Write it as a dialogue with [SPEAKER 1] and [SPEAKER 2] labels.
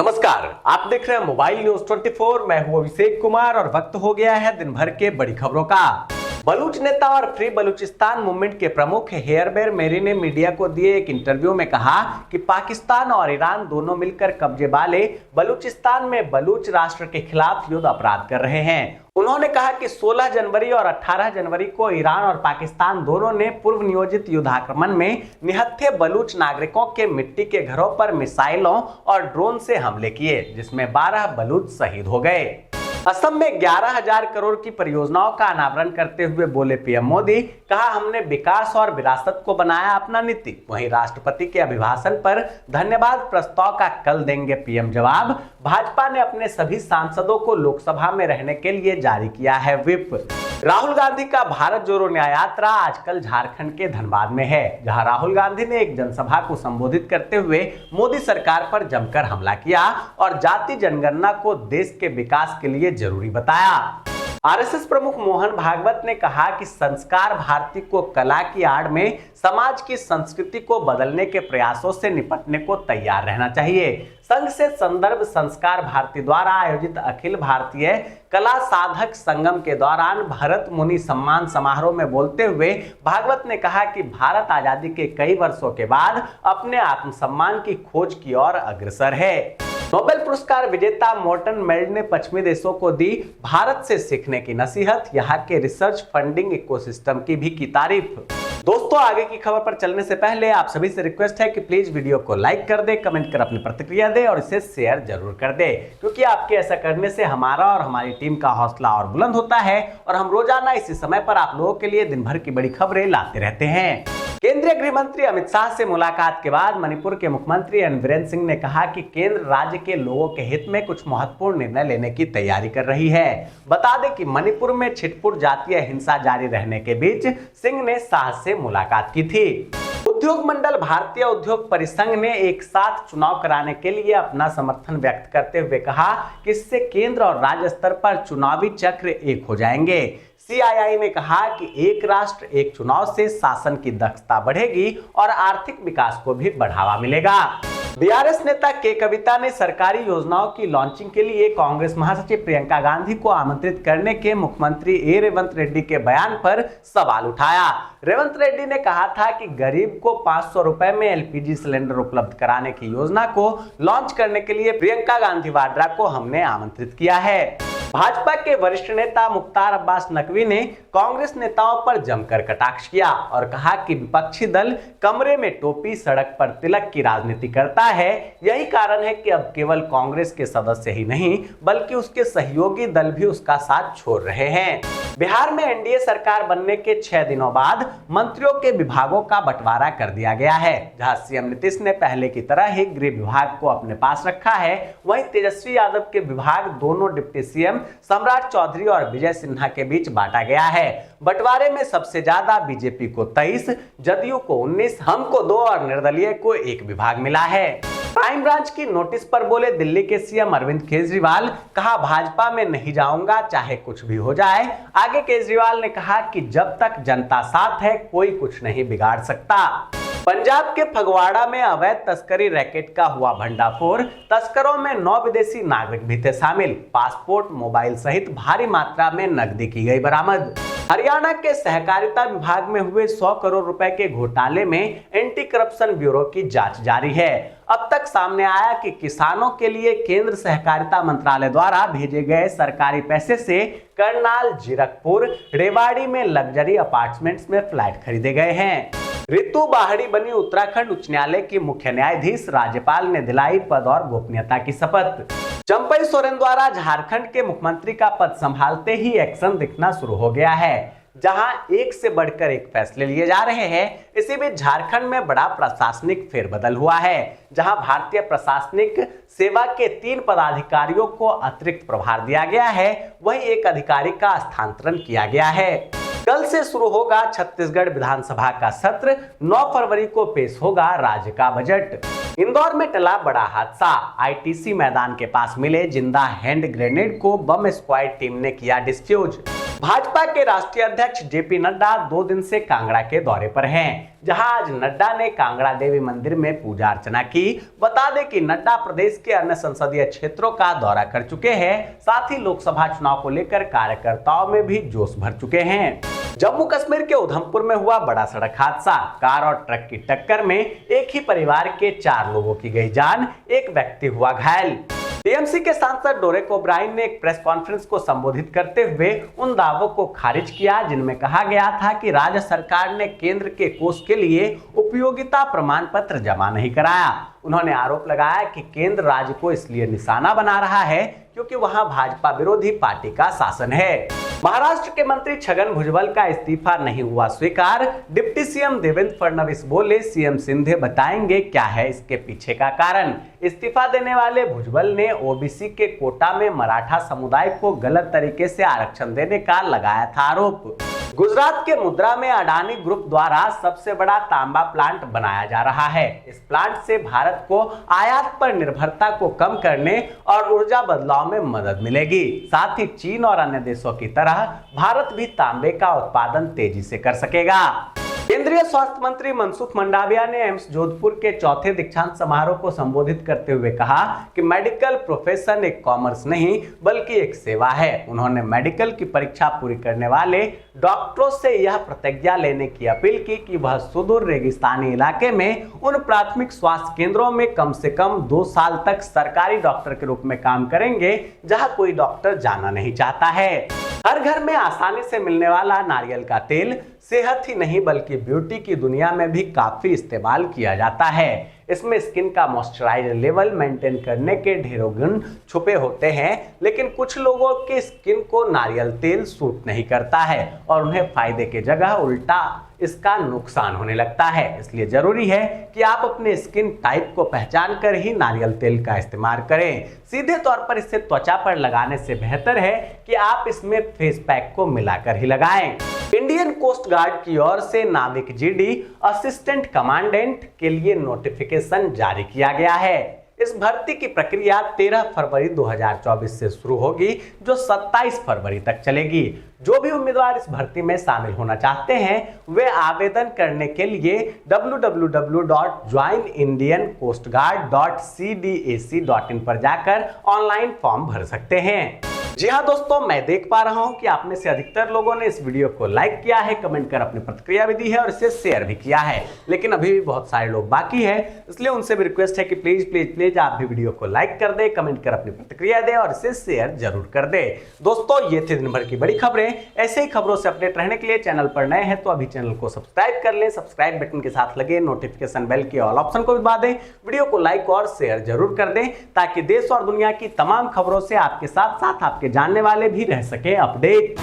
[SPEAKER 1] नमस्कार, आप देख रहे हैं मोबाइल न्यूज 24। मैं हूं अभिषेक कुमार और वक्त हो गया है दिन भर के बड़ी खबरों का। बलूच नेता और फ्री बलूचिस्तान मूवमेंट के प्रमुख हेयरबेर मेरी ने मीडिया को दिए एक इंटरव्यू में कहा कि पाकिस्तान और ईरान दोनों मिलकर कब्जे वाले बलूचिस्तान में बलूच राष्ट्र के खिलाफ युद्ध अपराध कर रहे हैं। उन्होंने कहा कि 16 जनवरी और 18 जनवरी को ईरान और पाकिस्तान दोनों ने पूर्व नियोजित युद्धाक्रमण में निहत्थे बलूच नागरिकों के मिट्टी के घरों पर मिसाइलों और ड्रोन से हमले किए, जिसमें 12 बलूच शहीद हो गए। असम में 11,000 करोड़ की परियोजनाओं का अनावरण करते हुए बोले पीएम मोदी, कहा हमने विकास और विरासत को बनाया अपना नीति। वहीं राष्ट्रपति के अभिभाषण पर धन्यवाद प्रस्ताव का कल देंगे पीएम जवाब। भाजपा ने अपने सभी सांसदों को लोकसभा में रहने के लिए जारी किया है व्हिप। राहुल गांधी का भारत जोड़ो न्याय यात्रा आजकल झारखंड के धनबाद में है, जहां राहुल गांधी ने एक जनसभा को संबोधित करते हुए मोदी सरकार पर जमकर हमला किया और जाति जनगणना को देश के विकास के लिए जरूरी बताया। आरएसएस प्रमुख मोहन भागवत ने कहा कि संस्कार भारती को कला की आड़ में समाज की संस्कृति को बदलने के प्रयासों से निपटने को तैयार रहना चाहिए। संघ से संदर्भ संस्कार भारती द्वारा आयोजित अखिल भारतीय कला साधक संगम के दौरान भरत मुनि सम्मान समारोह में बोलते हुए भागवत ने कहा कि भारत आजादी के कई वर्षों के बाद अपने आत्मसम्मान की खोज की ओर अग्रसर है। नोबेल पुरस्कार विजेता मोर्टन मेल्ड ने पश्चिमी देशों को दी भारत से सीखने की नसीहत, यहाँ के रिसर्च फंडिंग इकोसिस्टम की भी की तारीफ। दोस्तों, आगे की खबर पर चलने से पहले आप सभी से रिक्वेस्ट है कि प्लीज वीडियो को लाइक कर दे, कमेंट कर अपनी प्रतिक्रिया दे और इसे शेयर जरूर कर दे, क्योंकि आपके ऐसा करने से हमारा और हमारी टीम का हौसला और बुलंद होता है और हम रोजाना इसी समय पर आप लोगों के लिए दिन भर की बड़ी खबरें लाते रहते हैं। केंद्रीय गृह मंत्री अमित शाह से मुलाकात के बाद मणिपुर के मुख्यमंत्री एन बीरेन सिंह ने कहा कि केंद्र राज्य के लोगों के हित में कुछ महत्वपूर्ण निर्णय लेने की तैयारी कर रही है। बता दें कि मणिपुर में छिटपुट जातीय हिंसा जारी रहने के बीच सिंह ने शाह से मुलाकात की थी। उद्योग मंडल भारतीय उद्योग परिसंघ ने एक साथ चुनाव कराने के लिए अपना समर्थन व्यक्त करते हुए कहा कि इससे केंद्र और राज्य स्तर पर चुनावी चक्र एक हो जाएंगे। सीआईआई ने कहा कि एक राष्ट्र एक चुनाव से शासन की दक्षता बढ़ेगी और आर्थिक विकास को भी बढ़ावा मिलेगा। बीआरएस नेता के कविता ने सरकारी योजनाओं की लॉन्चिंग के लिए कांग्रेस महासचिव प्रियंका गांधी को आमंत्रित करने के मुख्यमंत्री रेवंत रेड्डी के बयान पर सवाल उठाया। रेवंत रेड्डी ने कहा था कि गरीब को 500 रुपए में एलपीजी सिलेंडर उपलब्ध कराने की योजना को लॉन्च करने के लिए प्रियंका गांधी वाड्रा को हमने आमंत्रित किया है। भाजपा के वरिष्ठ नेता मुख्तार अब्बास नकवी ने कांग्रेस नेताओं पर जमकर कटाक्ष किया और कहा कि विपक्षी दल कमरे में टोपी सड़क पर तिलक की राजनीति करता है। यही कारण है कि अब केवल कांग्रेस के सदस्य ही नहीं बल्कि उसके सहयोगी दल भी उसका साथ छोड़ रहे हैं। बिहार में एनडीए सरकार बनने के 6 दिनों बाद मंत्रियों के विभागों का बंटवारा कर दिया गया है। जहां सीएम नीतीश ने पहले की तरह ही गृह विभाग को अपने पास रखा है, वहीं तेजस्वी यादव के विभाग दोनों डिप्टी सीएम सम्राट चौधरी और विजय सिन्हा के बीच बांटा गया है। बंटवारे में सबसे ज्यादा बीजेपी को 23, जदयू को 19, हम को 2 और निर्दलीय को 1 विभाग मिला है। क्राइम ब्रांच की नोटिस पर बोले दिल्ली के सीएम अरविंद केजरीवाल, कहा भाजपा में नहीं जाऊंगा चाहे कुछ भी हो जाए। आगे केजरीवाल ने कहा कि जब तक जनता साथ है कोई कुछ नहीं बिगाड़ सकता। पंजाब के फगवाड़ा में अवैध तस्करी रैकेट का हुआ भंडाफोड़। तस्करों में 9 विदेशी नागरिक भी थे शामिल। पासपोर्ट, मोबाइल सहित भारी मात्रा में नकदी की गई बरामद। हरियाणा के सहकारिता विभाग में हुए 100 करोड़ रुपए के घोटाले में एंटी करप्शन ब्यूरो की जांच जारी है। अब तक सामने आया कि किसानों के लिए केंद्र सहकारिता मंत्रालय द्वारा भेजे गए सरकारी पैसे से करनाल, जीरकपुर, रेवाड़ी में लग्जरी अपार्टमेंट्स में फ्लैट खरीदे गए हैं। ऋतु बाहड़ी बनी उत्तराखंड उच्च न्यायालय की मुख्य न्यायाधीश, राज्यपाल ने दिलाई पद और गोपनीयता की शपथ। चंपई सोरेन द्वारा झारखंड के मुख्यमंत्री का पद संभालते ही एक्शन दिखना शुरू हो गया है, जहां एक से बढ़कर एक फैसले लिए जा रहे हैं। इसी बीच झारखंड में बड़ा प्रशासनिक फेरबदल हुआ है, जहां भारतीय प्रशासनिक सेवा के 3 पदाधिकारियों को अतिरिक्त प्रभार दिया गया है, वहीं एक अधिकारी का स्थानांतरण किया गया है। कल से शुरू होगा छत्तीसगढ़ विधानसभा का सत्र। 9 फरवरी को पेश होगा राज्य का बजट। इंदौर में टला बड़ा हादसा। आईटीसी मैदान के पास मिले जिंदा हैंड ग्रेनेड को बम स्क्वाड टीम ने किया डिस्फ्यूज। भाजपा के राष्ट्रीय अध्यक्ष जेपी नड्डा 2 दिन से कांगड़ा के दौरे पर हैं, जहां आज नड्डा ने कांगड़ा देवी मंदिर में पूजा अर्चना की। बता दें कि नड्डा प्रदेश के अन्य संसदीय क्षेत्रों का दौरा कर चुके हैं, साथ ही लोकसभा चुनाव को लेकर कार्यकर्ताओं में भी जोश भर चुके हैं। जम्मू कश्मीर के उधमपुर में हुआ बड़ा सड़क हादसा, कार और ट्रक की टक्कर में एक ही परिवार के 4 लोगों की गई जान, एक व्यक्ति हुआ घायल। टीएमसी के सांसद डेरेक ओब्रायन ने एक प्रेस कॉन्फ्रेंस को संबोधित करते हुए उन दावों को खारिज किया जिनमें कहा गया था कि राज्य सरकार ने केंद्र के कोष के लिए उपयोगिता प्रमाण पत्र जमा नहीं कराया। उन्होंने आरोप लगाया कि केंद्र राज्य को इसलिए निशाना बना रहा है क्योंकि वहां भाजपा विरोधी पार्टी का शासन है। महाराष्ट्र के मंत्री छगन भुजबल का इस्तीफा नहीं हुआ स्वीकार। डिप्टी सीएम देवेंद्र फडणवीस बोले, सीएम शिंदे बताएंगे क्या है इसके पीछे का कारण। इस्तीफा देने वाले भुजबल ने ओबीसी के कोटा में मराठा समुदाय को गलत तरीके से आरक्षण देने का लगाया था आरोप। गुजरात के मुद्रा में अडानी ग्रुप द्वारा सबसे बड़ा तांबा प्लांट बनाया जा रहा है। इस प्लांट से भारत को आयात पर निर्भरता को कम करने और ऊर्जा बदलाव में मदद मिलेगी। साथ ही चीन और अन्य देशों की तरह भारत भी तांबे का उत्पादन तेजी से कर सकेगा। केंद्रीय स्वास्थ्य मंत्री मनसुख मंडाविया ने एम्स जोधपुर के चौथे दीक्षांत समारोह को संबोधित करते हुए कहा कि मेडिकल प्रोफेशन एक कॉमर्स नहीं बल्कि एक सेवा है। उन्होंने मेडिकल की परीक्षा पूरी करने वाले डॉक्टरों से यह प्रतिज्ञा लेने की अपील की कि वह सुदूर रेगिस्तानी इलाके में उन प्राथमिक स्वास्थ्य केंद्रों में कम से कम 2 साल तक सरकारी डॉक्टर के रूप में काम करेंगे जहां कोई डॉक्टर जाना नहीं चाहता है। हर घर में आसानी से मिलने वाला नारियल का तेल सेहत ही नहीं बल्कि ब्यूटी की दुनिया में भी काफी इस्तेमाल किया जाता है। इसमें स्किन का मॉइस्चराइजर लेवल मेंटेन करने के ढेरों गुण छुपे होते हैं, लेकिन कुछ लोगों की स्किन को नारियल तेल सूट नहीं करता है और उन्हें फायदे के जगह उल्टा इसका नुकसान होने लगता है। इसलिए जरूरी है कि आप अपने स्किन टाइप को पहचान कर ही नारियल तेल का इस्तेमाल करें। सीधे तौर पर इसे त्वचा पर लगाने से बेहतर है कि आप इसमें फेस पैक को मिलाकर ही लगाएं। इंडियन कोस्ट गार्ड की ओर से नाविक जीडी असिस्टेंट कमांडेंट के लिए नोटिफिकेशन जारी किया गया है। इस भर्ती की प्रक्रिया 13 फरवरी 2024 से शुरू होगी, जो 27 फरवरी तक चलेगी। जो भी उम्मीदवार इस भर्ती में शामिल होना चाहते हैं वे आवेदन करने के लिए www.joinindiancoastguard.cdac.in पर जाकर ऑनलाइन फॉर्म भर सकते हैं। जी हाँ दोस्तों, मैं देख पा रहा हूं कि आप में से अधिकतर लोगों ने इस वीडियो को लाइक किया है, कमेंट कर अपनी प्रतिक्रिया भी दी है और इसे शेयर भी किया है, लेकिन अभी भी बहुत सारे लोग बाकी हैं, इसलिए उनसे भी रिक्वेस्ट है कि प्लीज प्लीज प्लीज आप भी वीडियो को लाइक कर दे, कमेंट कर अपनी प्रतिक्रिया दे और इसे शेयर जरूर कर दे। दोस्तों, ये थी दिन भर की बड़ी खबरें। ऐसे ही खबरों से अपडेट रहने के लिए चैनल पर नए हैं तो अभी चैनल को सब्सक्राइब कर ले। सब्सक्राइब बटन के साथ लगे नोटिफिकेशन बेल के ऑल ऑप्शन को भी दबा दें। वीडियो को लाइक और शेयर जरूर कर दें ताकि देश और दुनिया की तमाम खबरों से आपके साथ साथ आपके जानने वाले भी रह सके अपडेट।